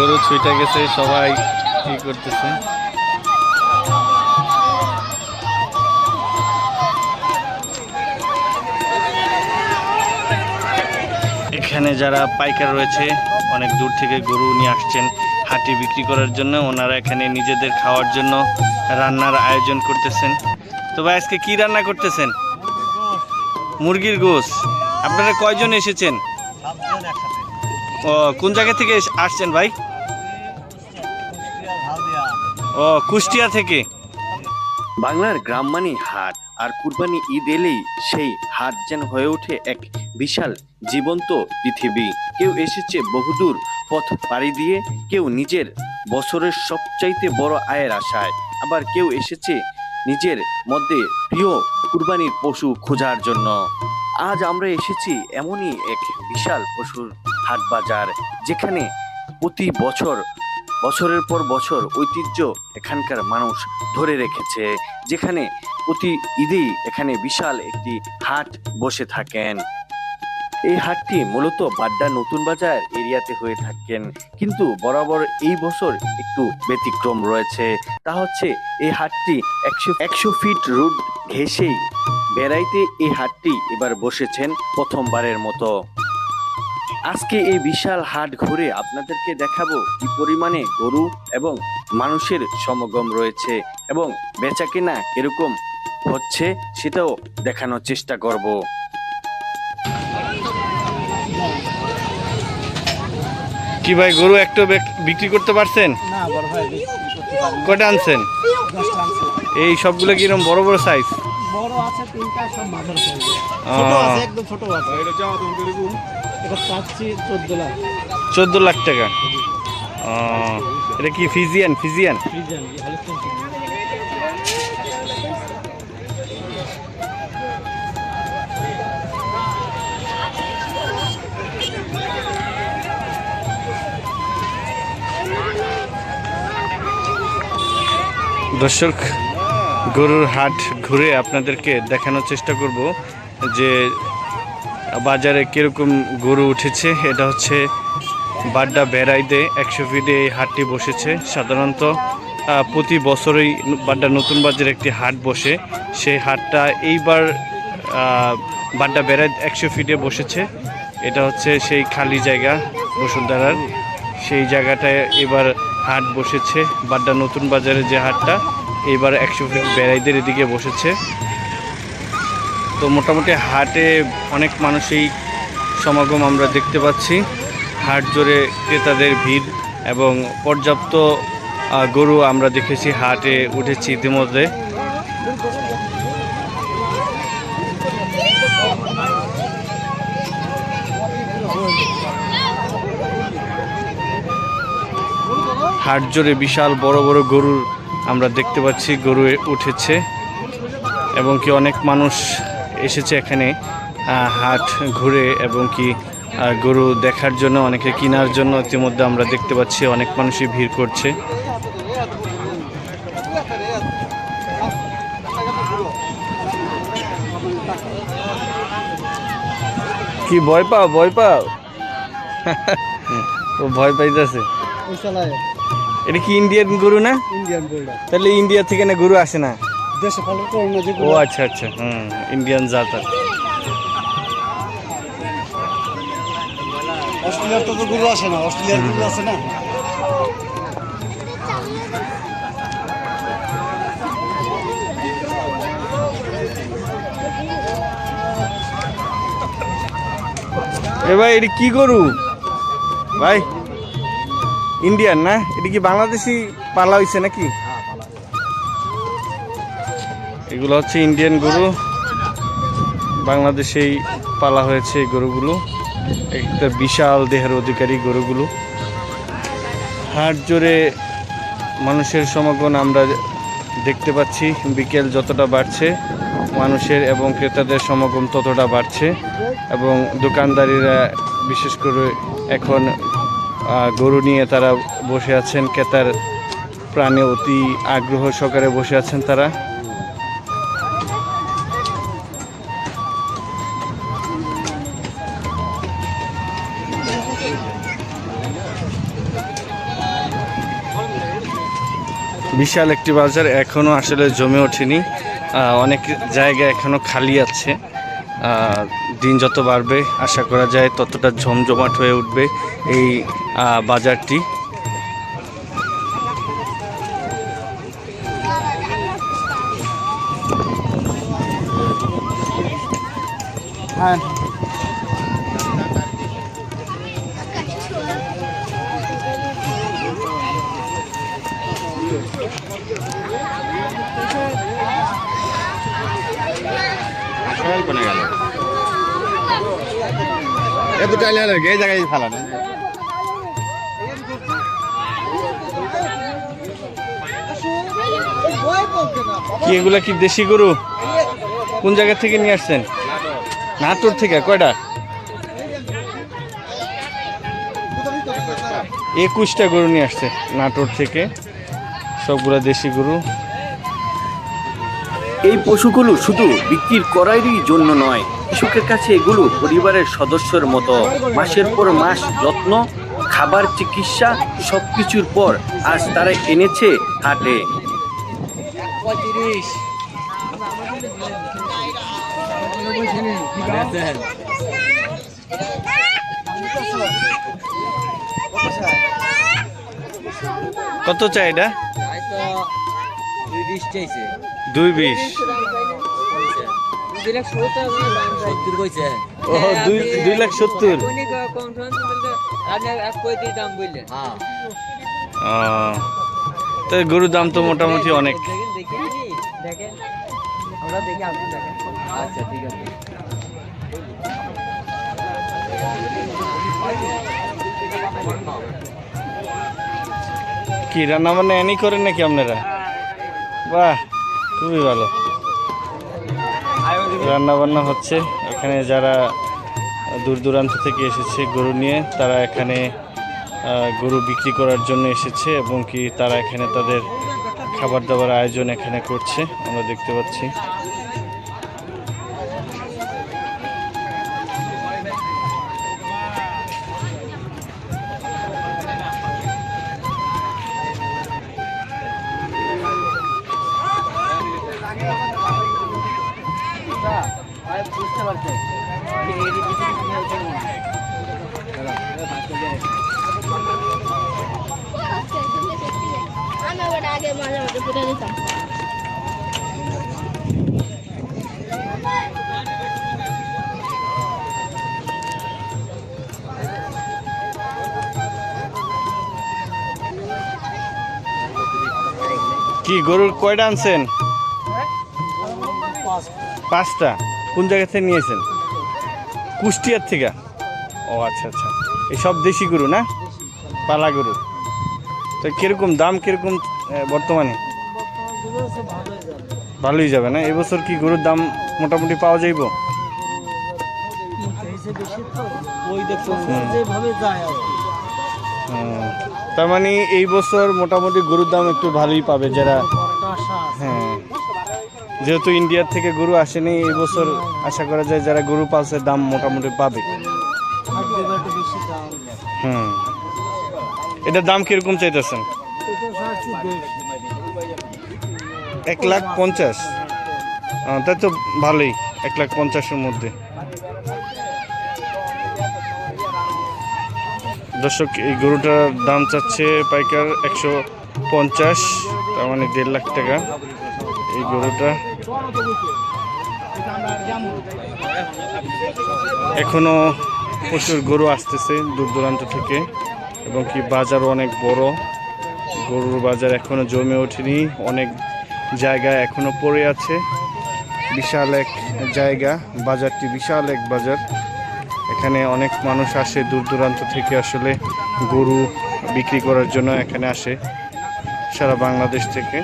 গরু ছুটে গেছে, সবাই কি করতেছে। এখানে যারা পাইকার রয়েছে অনেক দূর থেকে গরু নিয়ে আসছেন হাটে বিক্রি করার জন্য। ওনারা এখানে নিজেদের খাওয়ার জন্য রান্নার আয়োজন করতেছেন। তো ভাই আজকে কি রান্না করতেছেন? মুরগির গোশ। আপনারা কয়জন এসেছেন? ও, কোন জায়গা থেকে আসছেন ভাই? ও, কুষ্টিয়া থেকে। বাংলার গ্রাম মানে হাট, আর কুরবানি ঈদ এলেই সেই হাট যেন হয়ে ওঠে এক বিশাল জীবন্ত পৃথিবী। কেউ এসেছে বহুদূর পথ পাড়ি দিয়ে, কেউ নিজের বছরের সবচাইতে বড় আয়ের আশায়, আবার কেউ এসেছে নিজের মধ্যে প্রিয় কুরবানির পশু খোঁজার জন্য। আজ আমরা এসেছি এমনই এক বিশাল পশুর হাট বাজার, যেখানে প্রতি বছরের পর বছর ঐতিহ্য এখানকার মানুষ ধরে রেখেছে, যেখানে প্রতি ঈদেই এখানে বিশাল একটি হাট বসে থাকেন। এই হাটটি মূলত বাড্ডা নতুন বাজার এরিয়াতে হয়ে থাকেন, কিন্তু বরাবর এই বছর একটু ব্যতিক্রম রয়েছে। তা হচ্ছে এই হাটটি 100 ফিট রোড ঘেঁষেই বেড়াইতে এই হাটটি এবার বসেছেন প্রথমবারের মতো। আজকে এই বিশাল হাট ঘুরে আপনাদেরকে দেখাবো কি পরিমাণে গরু এবং মানুষের সমাগম রয়েছে এবং বেচাকেনা কিরকম হচ্ছে সেটাও দেখানোর চেষ্টা করব। কি ভাই, গরু একটা বিক্রি করতে পারছেন? না বড় ভাই, কটা আনছেন? 10টা আনছি। এই সবগুলো কিরকম বড় বড় সাইজ? বড় আছে 3টা, সব মাঝারি সাইজ। ছোট আছে, একদম ছোট আছে। এটা যাও তুমি দেখুন। এটা পাচ্ছি 14 লাখ। 14 লাখ টাকা। এটা কি ফিজিয়ান? ফ্রিজিয়ান কি হলস্টাইন? দর্শক, গরুর হাট ঘুরে আপনাদেরকে দেখানোর চেষ্টা করব যে বাজারে কীরকম গরু উঠেছে। এটা হচ্ছে বাড্ডা বেড়াইতে 100 ফিটে এই হাটটি বসেছে। সাধারণত প্রতি বছরই বাড্ডা নতুন বাজারে একটি হাট বসে। সেই হাটটা এইবার বাড্ডা বেড়াই 100 ফিটে বসেছে। এটা হচ্ছে সেই খালি জায়গা বসুন্ধরার, সেই জায়গাটায় এবার হাট বসেছে। বাড্ডা নতুন বাজারে যে হাটটা এইবার 100 ফিট বেড়াইদের এদিকে বসেছে। তো মোটামুটি হাটে অনেক মানুষই সমাগম আমরা দেখতে পাচ্ছি। হাট জুড়ে ক্রেতাদের ভিড় এবং পর্যাপ্ত গরু আমরা দেখেছি হাটে উঠেছি ইতিমধ্যে। হাট জুড়ে বিশাল বড় বড় গরুর আমরা দেখতে পাচ্ছি, গরু উঠেছে এবং কি অনেক মানুষ এসেছে এখানে হাট ঘুরে এবং কি গরু দেখার জন্য, অনেকে কেনার জন্য। ইতিমধ্যে আমরা দেখতে পাচ্ছি অনেক মানুষই ভিড় করছে। কি ভয় পাও? ভয় পাও? ও ভয় পাইতেছে। এটা কি ইন্ডিয়ান গরু না? Indian boulder. তাহলে ইন্ডিয়া থেকে না গরু আসে না? দেশে পালন করে না যে। ও আচ্ছা আচ্ছা, ইন্ডিয়ান জাত। অস্ট্রেলিয়ার তো গরু আসে না, অস্ট্রেলিয়ার গরু আছে না। এ ভাই, এটা কি গরু ভাই? ইন্ডিয়ান না? এটা কি বাংলাদেশি পালা হয়েছে নাকি? এগুলো হচ্ছে ইন্ডিয়ান গরু, বাংলাদেশেই পালা হয়েছে এই গরুগুলো। একটা বিশাল দেহের অধিকারী গরুগুলো। হাট জুড়ে মানুষের সমাগম আমরা দেখতে পাচ্ছি। বিকেল যতটা বাড়ছে মানুষের এবং ক্রেতাদের সমাগম ততটা বাড়ছে এবং দোকানদারিরা বিশেষ করে এখন গরু নিয়ে তারা বসে আছেন। ক্রেতার প্রাণে অতি আগ্রহ সহকারে বসে আছেন তারা। বিশাল একটি বাজার, এখনো আসলে জমে ওঠেনি। অনেক জায়গা এখনো খালি আছে। দিন যত বাড়বে আশা করা যায় ততটা জমজমাট হয়ে উঠবে এই বাজারটি। হ্যাঁ কোনে গেল এত টাইলে লাগে এই জায়গায় ফেলা না কি এগুলা কি দেশি গরু? কোন জায়গা থেকে নিয়ে আসছেন? নাটোর থেকে। কয়টা? 21টা গরু নিয়ে আসছে নাটোর থেকে, সবগুলা দেশি গরু। এই পশুগুলো শুধু বিক্রির করারই জন্য নয়, কৃষকের কাছে এগুলো পরিবারের সদস্যের মতো। মাসের পর মাস যত্ন, খাবার, চিকিৎসা সবকিছুর পর আজ তারা এনেছে হাটে। কত চাই এটা? 220। ও 2,70,000। তো গরুর দাম তো মোটামুটি অনেক। কি রান্না বান্না এনি করেন নাকি আপনারা? বাহ, খুবই ভালো। রান্না বান্না হচ্ছে এখানে। যারা দূর দূরান্ত থেকে এসেছে গরু নিয়ে, তারা এখানে গরু বিক্রি করার জন্য এসেছে এবং কি তারা এখানে তাদের খাবার দাবার আয়োজন এখানে করছে, আমরা দেখতে পাচ্ছি। আগে মাঝে মাঝে ফুটে দিতাম। কি গরুর কয়টা আনছেন? 5টা। কোন জায়গা থেকে নিয়েছেন? কুষ্টিয়ার থেকে। ও আচ্ছা আচ্ছা। এই সব দেশি গরু না, পালা গরু। তো কিরকম দাম, কিরকম বর্তমানে? ভালোই যাবে না? এবছর কি গরুর দাম মোটামুটি পাওয়া যাইব? তার মানে এই বছর মোটামুটি গরুর দাম একটু ভালোই পাবে যারা। হ্যাঁ, যেহেতু ইন্ডিয়ার থেকে গরু আসেনি এই বছর, আশা করা যায় যারা গরু পালছে দাম মোটামুটি পাবে। এটার দাম কিরকম চাইতেছেন? 1,50,000। তাই তো ভালোই, 1,50,000-এর মধ্যে। দর্শক, এই গরুটার দাম চাচ্ছে পাইকার 150, তার মানে 1.5 লাখ টাকা এই গরুটা। এখনো প্রচুর গরু আসতেছে দূর দূরান্ত থেকে এবং কি বাজারও অনেক বড়। গরুর বাজার এখনো জমে ওঠেনি, অনেক জায়গা এখনো পড়ে আছে। বিশাল এক জায়গা, বাজারটি বিশাল এক বাজার। এখানে অনেক মানুষ আসে দূর দূরান্ত থেকে, আসলে গরু বিক্রি করার জন্য এখানে আসে সারা বাংলাদেশ থেকে।